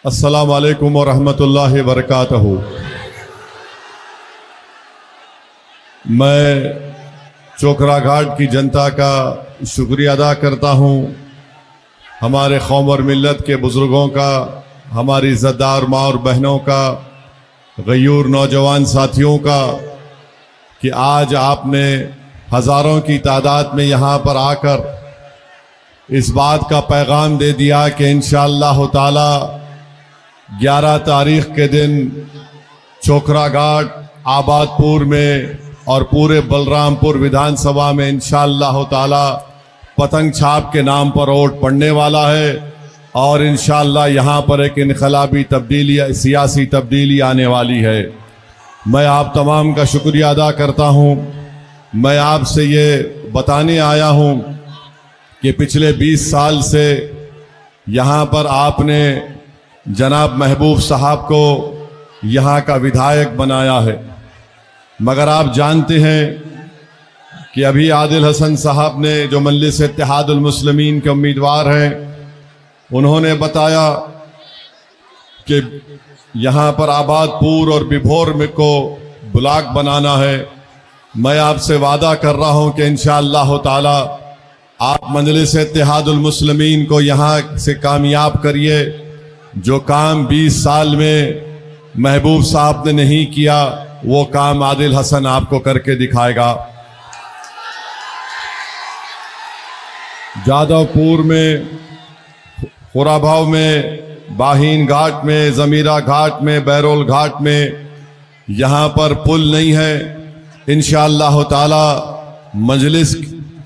अस्सलामु अलैकुम व रहमतुल्लाहि व बरकातहू। मैं चोकरा घाट की जनता का शुक्रिया अदा करता हूँ, हमारे कौम और मिल्लत के बुज़ुर्गों का, हमारी इज़्ज़तदार माँ और बहनों का, गयूर नौजवान साथियों का, कि आज आपने हज़ारों की तादाद में यहाँ पर आकर इस बात का पैगाम दे दिया कि इंशाअल्लाह ताला 11 तारीख के दिन चोकरा घाट, आबादपुर में और पूरे बलरामपुर विधानसभा में इंशाअल्लाह ताला पतंग छाप के नाम पर वोट पड़ने वाला है और इंशाअल्लाह यहाँ पर एक इनकलाबी तब्दीली, सियासी तब्दीली आने वाली है। मैं आप तमाम का शुक्रिया अदा करता हूँ। मैं आपसे ये बताने आया हूँ कि पिछले 20 साल से यहाँ पर आपने जनाब महबूब साहब को यहाँ का विधायक बनाया है, मगर आप जानते हैं कि अभी आदिल हसन साहब ने, जो मजलिस इत्तेहादुल मुस्लिमीन के उम्मीदवार हैं, उन्होंने बताया कि यहाँ पर आबादपुर और बिभोर में को ब्लॉक बनाना है। मैं आपसे वादा कर रहा हूँ कि इंशाअल्लाह ताला आप मजलिस इत्तेहादुल मुस्लिमीन को यहाँ से कामयाब करिए। जो काम 20 साल में महबूब साहब ने नहीं किया, वो काम आदिल हसन आपको करके दिखाएगा। जादवपुर में, खुराभाव में, बाहीन घाट में, ज़मीरा घाट में, बैरोल घाट में यहाँ पर पुल नहीं है। इंशाअल्लाह ताला मजलिस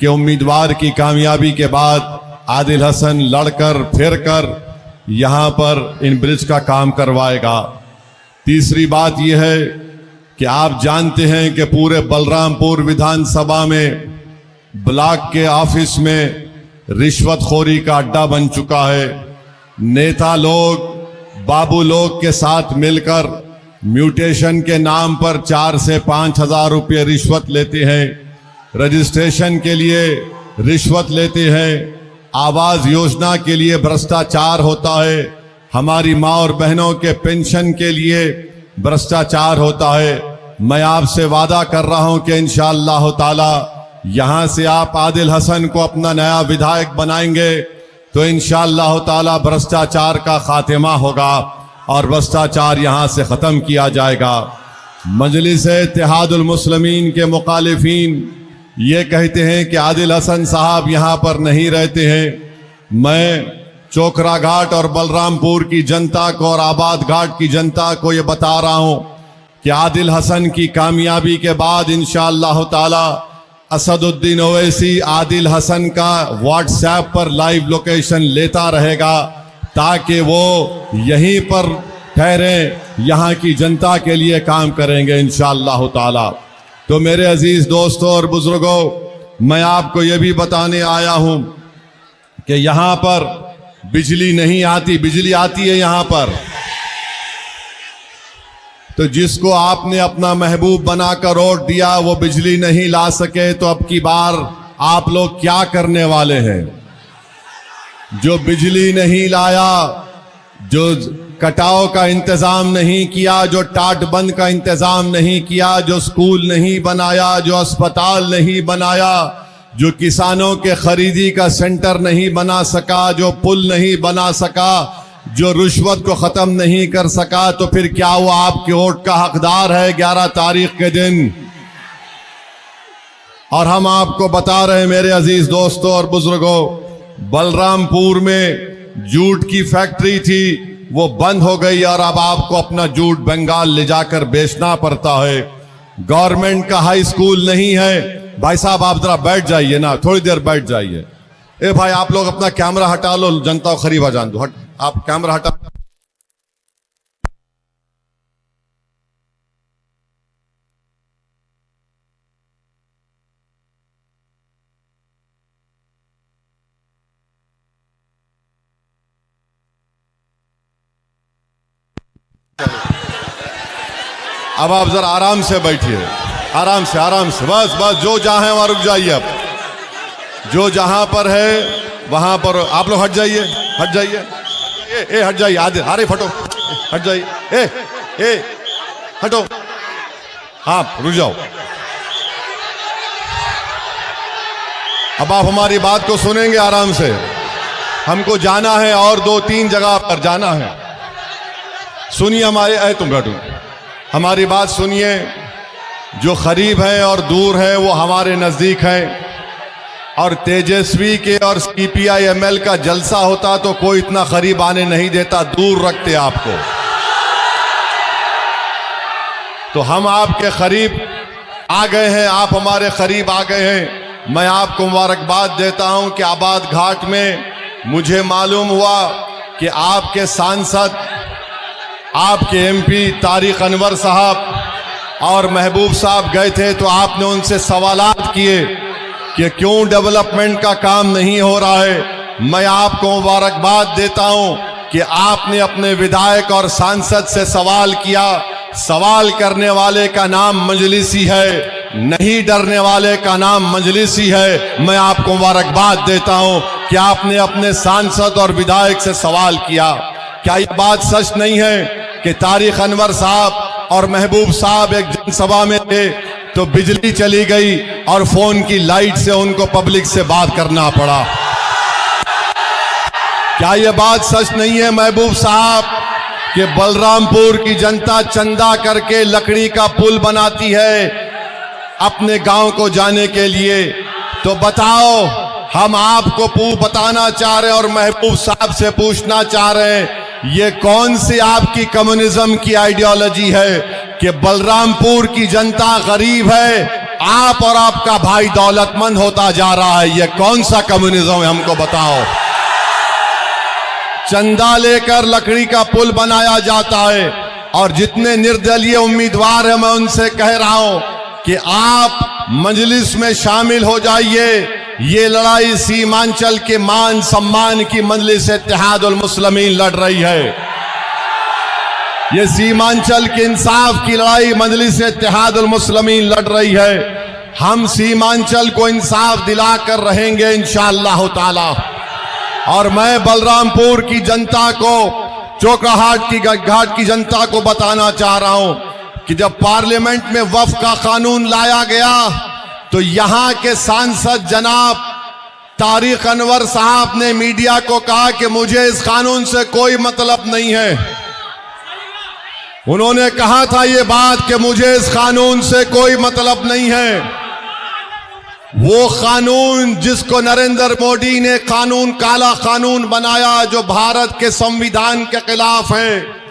के उम्मीदवार की कामयाबी के बाद आदिल हसन लड़कर फिर कर यहाँ पर इन ब्रिज का काम करवाएगा। तीसरी बात यह है कि आप जानते हैं कि पूरे बलरामपुर विधानसभा में ब्लॉक के ऑफिस में रिश्वतखोरी का अड्डा बन चुका है। नेता लोग, बाबू लोग के साथ मिलकर म्यूटेशन के नाम पर 4 से 5 हज़ार रुपये रिश्वत लेते हैं, रजिस्ट्रेशन के लिए रिश्वत लेते हैं, आवास योजना के लिए भ्रष्टाचार होता है, हमारी माँ और बहनों के पेंशन के लिए भ्रष्टाचार होता है। मैं आपसे वादा कर रहा हूं कि इंशाअल्लाह ताला यहाँ से आप आदिल हसन को अपना नया विधायक बनाएंगे तो इंशाअल्लाह ताला भ्रष्टाचार का खात्मा होगा और भ्रष्टाचार यहाँ से ख़त्म किया जाएगा। मजलिस इत्तेहादुल मुस्लिमीन के मुखालिफिन ये कहते हैं कि आदिल हसन साहब यहाँ पर नहीं रहते हैं। मैं चोकरा घाट और बलरामपुर की जनता को और आबाद घाट की जनता को ये बता रहा हूँ कि आदिल हसन की कामयाबी के बाद इंशाअल्लाह ताला असदुद्दीन ओवैसी आदिल हसन का व्हाट्सएप पर लाइव लोकेशन लेता रहेगा ताकि वो यहीं पर ठहरे, यहाँ की जनता के लिए काम करेंगे इंशाअल्लाह ताला। तो मेरे अजीज दोस्तों और बुजुर्गों, मैं आपको ये भी बताने आया हूँ कि यहाँ पर बिजली नहीं आती, बिजली आती है यहाँ पर। तो जिसको आपने अपना महबूब बनाकर वोट दिया वो बिजली नहीं ला सके, तो अब की बार आप लोग क्या करने वाले हैं? जो बिजली नहीं लाया, जो कटाव का इंतजाम नहीं किया, जो टाट बंद का इंतजाम नहीं किया, जो स्कूल नहीं बनाया, जो अस्पताल नहीं बनाया, जो किसानों के खरीदी का सेंटर नहीं बना सका, जो पुल नहीं बना सका, जो रिश्वत को खत्म नहीं कर सका, तो फिर क्या वो आपके वोट का हकदार है 11 तारीख के दिन? और हम आपको बता रहे हैं मेरे अजीज दोस्तों और बुजुर्गों, बलरामपुर में जूट की फैक्ट्री थी, वो बंद हो गई और अब आपको अपना जूट बंगाल ले जाकर बेचना पड़ता है। गवर्नमेंट का हाई स्कूल नहीं है। भाई साहब आप जरा बैठ जाइए ना, थोड़ी देर बैठ जाइए। ए भाई आप लोग अपना कैमरा हटा लो, जनता को खरीबा जान दो। आप कैमरा हटा। अब आप जरा आराम से बैठिए, आराम से, आराम से, बस बस, जो जहां है वहां रुक जाइए। अब जो जहां पर है वहां पर आप लोग हट जाइए, हट जाइए। ए हट जाइए, आधे अरे फटो, हट जाइए, ए हटो, हाँ रुक जाओ। अब आप हमारी बात को सुनेंगे आराम से। हमको जाना है और 2-3 जगह पर जाना है। सुनिए हमारे, तुम बैठो, हमारी बात सुनिए। जो करीब है और दूर है वो हमारे नजदीक है। और तेजस्वी के और CPI-ML का जलसा होता तो कोई इतना करीब आने नहीं देता, दूर रखते आपको। तो हम आपके करीब आ गए हैं, आप हमारे करीब आ गए हैं। मैं आपको मुबारकबाद देता हूं कि आबाद घाट में मुझे मालूम हुआ कि आपके सांसद, आपके MP तारिक अनवर साहब और महबूब साहब गए थे। तो आपने उनसे सवालात किए कि क्यों डेवलपमेंट का काम नहीं हो रहा है। मैं आपको मुबारकबाद देता हूं कि आपने अपने विधायक और सांसद से सवाल किया। सवाल करने वाले का नाम मजलिसी है, नहीं डरने वाले का नाम मजलिसी है। मैं आपको मुबारकबाद देता हूं कि आपने अपने सांसद और विधायक से सवाल किया। क्या यह बात सच नहीं है कि तारिक अनवर साहब और महबूब साहब एक जनसभा में थे तो बिजली चली गई और फोन की लाइट से उनको पब्लिक से बात करना पड़ा? क्या यह बात सच नहीं है महबूब साहब कि बलरामपुर की जनता चंदा करके लकड़ी का पुल बनाती है अपने गांव को जाने के लिए? तो बताओ, हम आपको बताना चाह रहे हैं और महबूब साहब से पूछना चाह रहे हैं, ये कौन सी आपकी कम्युनिज्म की आइडियोलॉजी है कि बलरामपुर की जनता गरीब है, आप और आपका भाई दौलतमंद होता जा रहा है? ये कौन सा कम्युनिज्म है, हमको बताओ। चंदा लेकर लकड़ी का पुल बनाया जाता है और जितने निर्दलीय उम्मीदवार हैं मैं उनसे कह रहा हूं कि आप मजलिस में शामिल हो जाइए। ये लड़ाई सीमांचल के मान सम्मान की मजलिस इत्तेहादुल मुस्लिमीन लड़ रही है। ये सीमांचल के इंसाफ की लड़ाई मजलिस इत्तेहादुल मुस्लिमीन लड़ रही है। हम सीमांचल को इंसाफ दिलाकर रहेंगे इंशाअल्लाह ताला। और मैं बलरामपुर की जनता को, चोकराहाट घाट की जनता को बताना चाह रहा हूं कि जब पार्लियामेंट में वक्फ का कानून लाया गया तो यहां के सांसद जनाब तारिक अनवर साहब ने मीडिया को कहा कि मुझे इस कानून से कोई मतलब नहीं है। उन्होंने कहा था ये बात कि मुझे इस कानून से कोई मतलब नहीं है। वो कानून जिसको नरेंद्र मोदी ने कानून, काला कानून बनाया जो भारत के संविधान के खिलाफ है,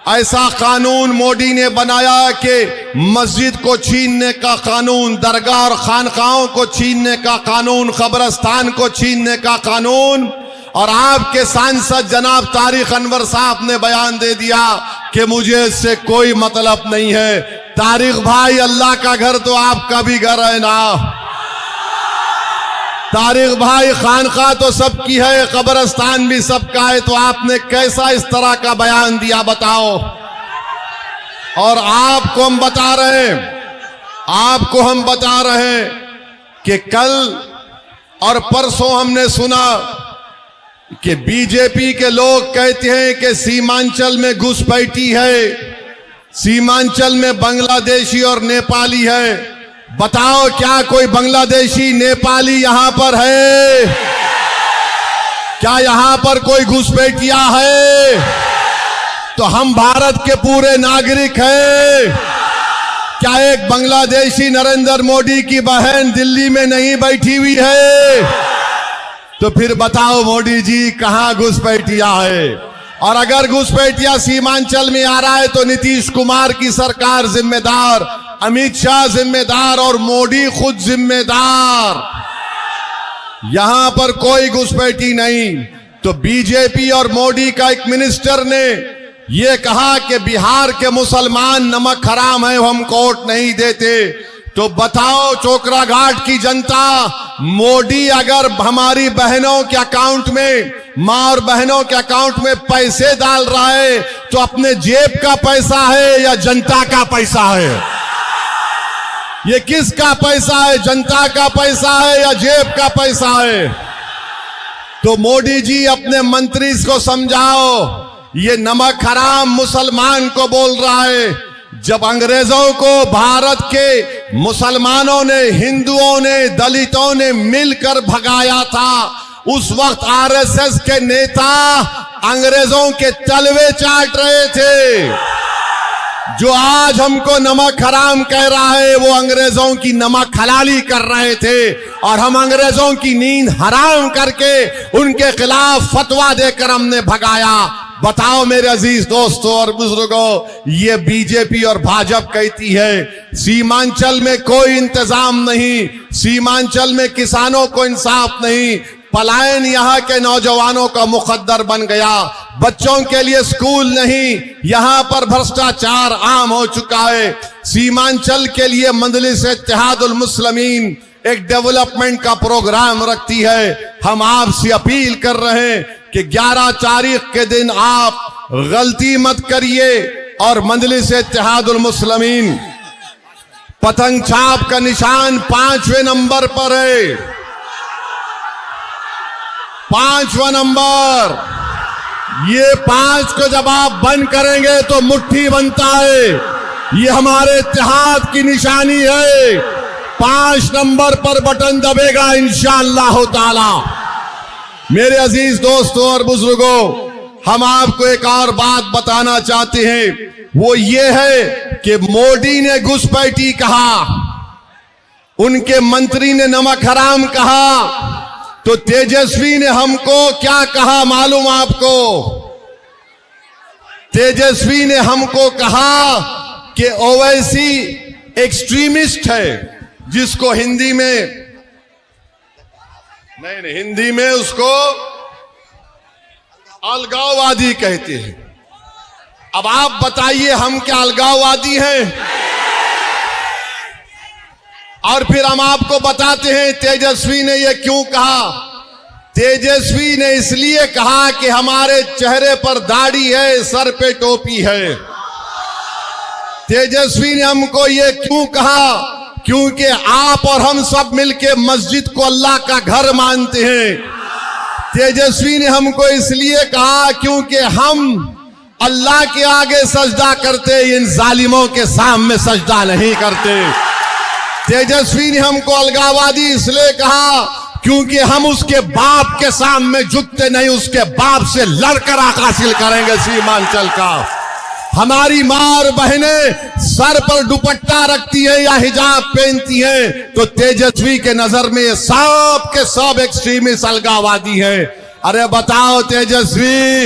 ऐसा कानून मोदी ने बनाया कि मस्जिद को छीनने का कानून, दरगाह और खानकाहों को छीनने का कानून, कब्रिस्तान को छीनने का कानून। और आपके सांसद जनाब तारिक अनवर साहब ने बयान दे दिया कि मुझे इससे कोई मतलब नहीं है। तारिक भाई, अल्लाह का घर तो आपका भी घर है ना। तारिक भाई, खानका तो सबकी है, कब्रिस्तान भी सबका है, तो आपने कैसा इस तरह का बयान दिया बताओ। और आपको हम बता रहे हैं कि कल और परसों हमने सुना कि बीजेपी के लोग कहते हैं कि सीमांचल में घुसपैठी है, सीमांचल में बांग्लादेशी और नेपाली है। बताओ, क्या कोई बांग्लादेशी नेपाली यहां पर है? क्या यहां पर कोई घुसपैठिया है? तो हम भारत के पूरे नागरिक हैं। क्या एक बांग्लादेशी नरेंद्र मोदी की बहन दिल्ली में नहीं बैठी हुई है? तो फिर बताओ मोदी जी, कहां घुसपैठिया है? और अगर घुसपैठिया सीमांचल में आ रहा है तो नीतीश कुमार की सरकार जिम्मेदार, अमित शाह जिम्मेदार और मोदी खुद जिम्मेदार। यहां पर कोई घुसपैठी नहीं। तो बीजेपी और मोदी का एक मिनिस्टर ने यह कहा कि बिहार के मुसलमान नमक हराम है, हम वोट नहीं देते। तो बताओ चोकरा घाट की जनता, मोदी अगर हमारी बहनों के अकाउंट में, मां और बहनों के अकाउंट में पैसे डाल रहा है तो अपने जेब का पैसा है या जनता का पैसा है? ये किसका पैसा है? जनता का पैसा है या जेब का पैसा है? तो मोदी जी अपने मंत्री को समझाओ ये नमक हराम मुसलमान को बोल रहा है। जब अंग्रेजों को भारत के मुसलमानों ने, हिंदुओं ने, दलितों ने मिलकर भगाया था, उस वक्त आरएसएस के नेता अंग्रेजों के तलवे चाट रहे थे। जो आज हमको नमक हराम कह रहा है वो अंग्रेजों की नमक हलाली कर रहे थे, और हम अंग्रेजों की नींद हराम करके उनके खिलाफ फतवा देकर हमने भगाया। बताओ मेरे अजीज दोस्तों और बुजुर्गों, ये बीजेपी और भाजपा कहती है सीमांचल में कोई इंतजाम नहीं, सीमांचल में किसानों को इंसाफ नहीं, पलायन यहाँ के नौजवानों का मुकद्दर बन गया, बच्चों के लिए स्कूल नहीं, यहाँ पर भ्रष्टाचार आम हो चुका है। सीमांचल के लिए मजलिस इत्तेहादुल मुस्लिमीन एक डेवलपमेंट का प्रोग्राम रखती है। हम आपसे अपील कर रहे हैं कि 11 तारीख के दिन आप गलती मत करिए और मजलिस इत्तेहादुल मुस्लिमीन पतंग छाप का निशान 5वें नंबर पर है। 5वां नंबर, ये 5 को जब आप बंद करेंगे तो मुट्ठी बनता है, ये हमारे इत्तेहाद की निशानी है। 5 नंबर पर बटन दबेगा इंशाअल्लाह ताला। मेरे अजीज दोस्तों और बुजुर्गों, हम आपको एक और बात बताना चाहते हैं, वो ये है कि मोदी ने घुसपैठी कहा, उनके मंत्री ने नमक हराम कहा, तो तेजस्वी ने हमको क्या कहा मालूम आपको? तेजस्वी ने हमको कहा कि ओवैसी एक्सट्रीमिस्ट है, जिसको हिंदी में नहीं, हिंदी में उसको अलगाववादी कहते हैं। अब आप बताइए हम क्या अलगाववादी हैं? और फिर हम आपको बताते हैं तेजस्वी ने यह क्यों कहा। तेजस्वी ने इसलिए कहा कि हमारे चेहरे पर दाढ़ी है, सर पे टोपी है। तेजस्वी ने हमको ये क्यों कहा? क्योंकि आप और हम सब मिलके मस्जिद को अल्लाह का घर मानते हैं। तेजस्वी ने हमको इसलिए कहा क्योंकि हम अल्लाह के आगे सजदा करते, इन जालिमों के सामने सजदा नहीं करते। तेजस्वी ने हमको अलगाववादी इसलिए कहा क्योंकि हम उसके बाप के सामने झुकते नहीं, उसके बाप से लड़कर हक हासिल करेंगे सीमांचल का। हमारी माँ और बहनें सर पर दुपट्टा रखती है या हिजाब पहनती है, तो तेजस्वी के नजर में सब के सब एक्सट्रीमिस्ट अलगाववादी है। अरे बताओ तेजस्वी,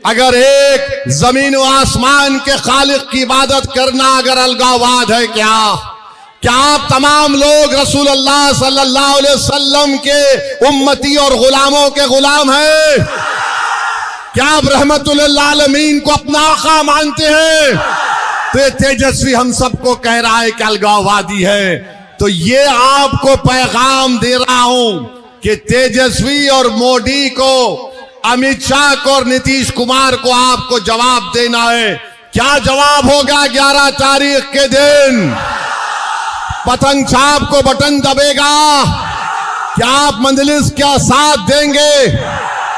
अगर एक जमीन व आसमान के खालिक की इबादत करना अगर अलगाववाद है क्या आप तमाम लोग रसूल अल्लाह सल्लल्लाहु अलैहि वसल्लम के उम्मती और गुलामों के गुलाम हैं? क्या आप रहमतुल लिल आलमीन को अपना आका मानते हैं? तो ये तेजस्वी हम सबको कह रहा है कि अलगाववादी है। तो ये आपको पैगाम दे रहा हूं कि तेजस्वी और मोदी को, अमित शाह को और नीतीश कुमार को आपको जवाब देना है। क्या जवाब होगा 11 तारीख के दिन? पतंग छाप को बटन दबेगा? क्या आप मजलिस का साथ देंगे?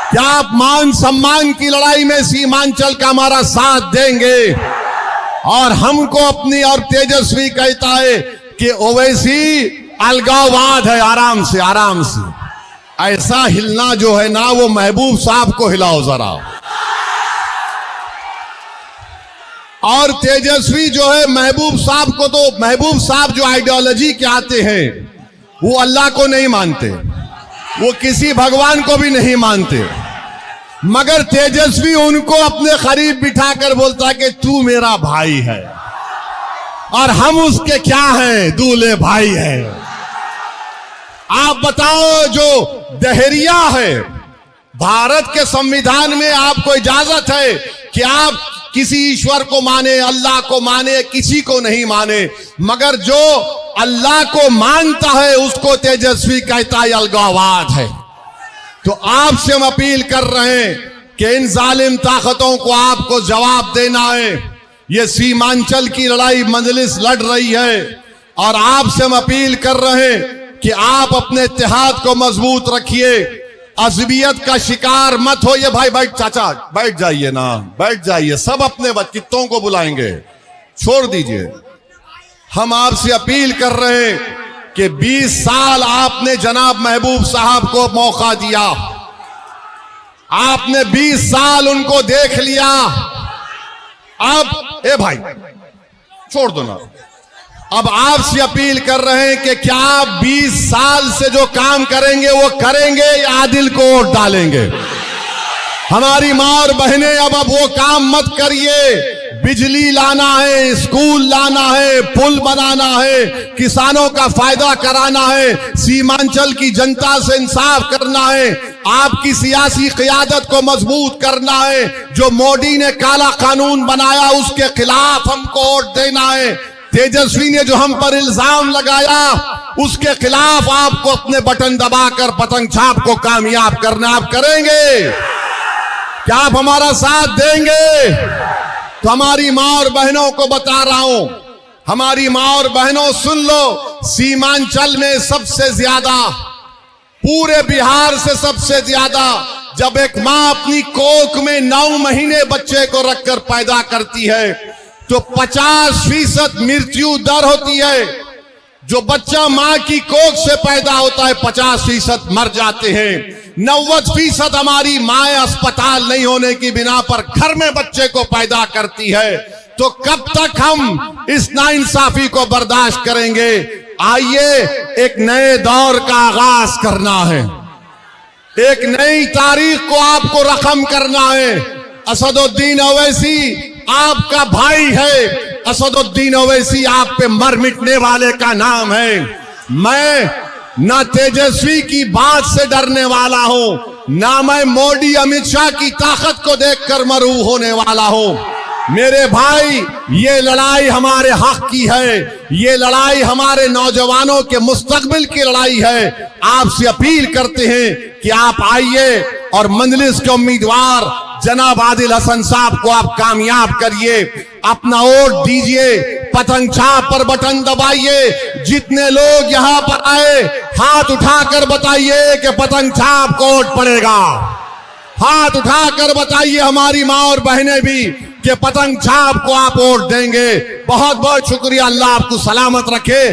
क्या आप मान सम्मान की लड़ाई में सीमांचल का हमारा साथ देंगे? और हमको अपनी, और तेजस्वी कहता है कि ओवैसी अलगाववाद है। आराम से, आराम से, ऐसा हिलना जो है ना वो महबूब साहब को हिलाओ जरा। और तेजस्वी जो है महबूब साहब को, तो महबूब साहब जो आइडियोलॉजी के आते हैं वो अल्लाह को नहीं मानते, वो किसी भगवान को भी नहीं मानते, मगर तेजस्वी उनको अपने करीब बिठाकर बोलता है कि तू मेरा भाई है और हम उसके क्या हैं, दूल्हे भाई हैं। आप बताओ, जो दहरिया है, भारत के संविधान में आपको इजाजत है कि आप किसी ईश्वर को माने, अल्लाह को माने, किसी को नहीं माने, मगर जो अल्लाह को मानता है उसको तेजस्वी कहता है अलगाववाद है। तो आपसे हम अपील कर रहे हैं कि इन जालिम ताकतों को आपको जवाब देना है। ये सीमांचल की लड़ाई मजलिस लड़ रही है और आपसे हम अपील कर रहे हैं कि आप अपने इत्तेहाद को मजबूत रखिए। अज़बियत का शिकार मत हो। ये भाई बैठ, चाचा बैठ जाइए ना, बैठ जाइए। सब अपने बच्चों को बुलाएंगे, छोड़ दीजिए। हम आपसे अपील कर रहे हैं कि 20 साल आपने जनाब महबूब साहब को मौका दिया, आपने 20 साल उनको देख लिया। अब ए भाई छोड़ दो ना। अब आपसे अपील कर रहे हैं कि क्या आप 20 साल से जो काम करेंगे वो करेंगे या आदिल को वोट डालेंगे? हमारी मां और बहनें, अब वो काम मत करिए। बिजली लाना है, स्कूल लाना है, पुल बनाना है, किसानों का फायदा कराना है, सीमांचल की जनता से इंसाफ करना है, आपकी सियासी क़ियादत को मजबूत करना है। जो मोदी ने काला कानून बनाया उसके खिलाफ हमको वोट देना है। तेजस्वी ने जो हम पर इल्जाम लगाया उसके खिलाफ आपको अपने बटन दबाकर पतंग छाप को कामयाब करना। आप करेंगे क्या? आप हमारा साथ देंगे? तो हमारी मां और बहनों को बता रहा हूं, हमारी मां और बहनों सुन लो, सीमांचल में सबसे ज्यादा, पूरे बिहार से सबसे ज्यादा, जब एक मां अपनी कोख में 9 महीने बच्चे को रखकर पैदा करती है तो 50% मृत्यु दर होती है। जो बच्चा मां की कोख से पैदा होता है 50% मर जाते हैं। 90% हमारी माएं अस्पताल नहीं होने की बिना पर घर में बच्चे को पैदा करती है। तो कब तक हम इस नाइंसाफी को बर्दाश्त करेंगे? आइए, एक नए दौर का आगाज करना है, एक नई तारीख को आपको रकम करना है। असदुद्दीन ओवैसी आपका भाई है, असदुद्दीन ओवैसी आप पे मर मिटने वाले का नाम है। मैं ना तेजस्वी की बात से डरने वाला हूं, ना मैं मोदी अमित शाह की ताकत को देखकर मरूं होने वाला हूं। मेरे भाई, ये लड़ाई हमारे हक की है, ये लड़ाई हमारे नौजवानों के मुस्तकबिल की लड़ाई है। आपसे अपील करते हैं कि आप आइए और मजलिस के उम्मीदवार जनाब आदिल हसन साहब को आप कामयाब करिए, अपना वोट दीजिए, पतंग छाप पर बटन दबाइए। जितने लोग यहां पर आए हाथ उठाकर बताइए कि पतंग छाप को वोट पड़ेगा। हाथ उठाकर बताइए हमारी मां और बहनें भी कि पतंग छाप को आप वोट देंगे। बहुत बहुत शुक्रिया। अल्लाह आपको सलामत रखे।